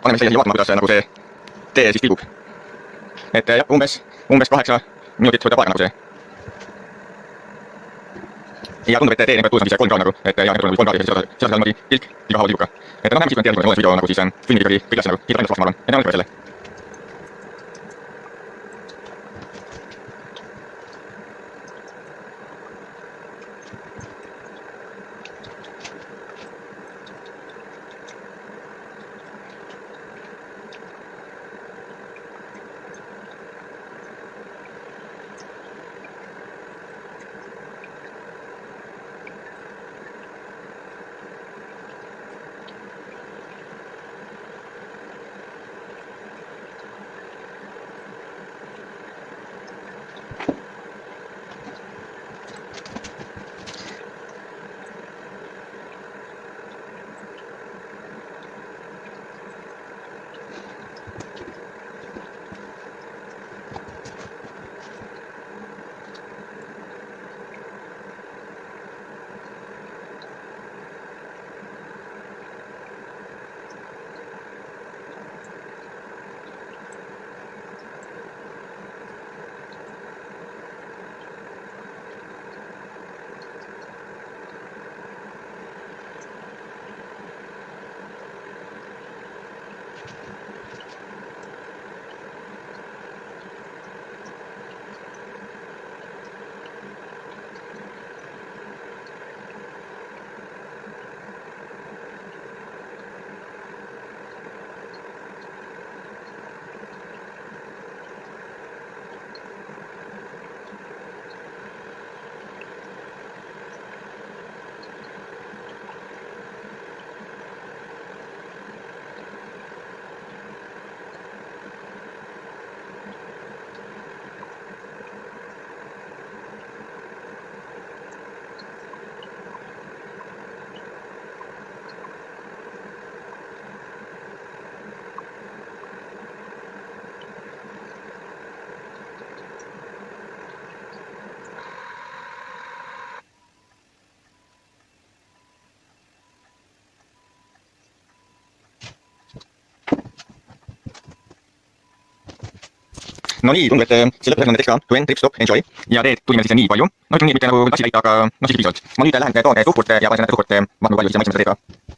paneme siia vaatama, kuidas nagu see tee siis tilgub. Et jah, umbes 8 minutit võtab aega nagu see. Ja tundub, et tee temperatuur on siis 3 kraadi nagu, et ja temperatuur on 3 kraadi, siis seda seal niimoodi tilk iga haaval tilgub ka. Et näeme siis, kui on järgmine video nagu siis filmid ikkagi kõik asja nagu kiidab endast vastu, ma arvan. Et näeme lõppu selle. No nii, tundub, et see lõppes on näiteks ka to end, trip, stop, enjoy ja teed tuli meil siis nii palju. No ütleme nii, mitte nagu tassi täita, aga no siis piisavalt. Ma nüüd lähen toon suhkurt ja panen sinna suhkurt, vaatan kui palju siis maitseme seda teed ka.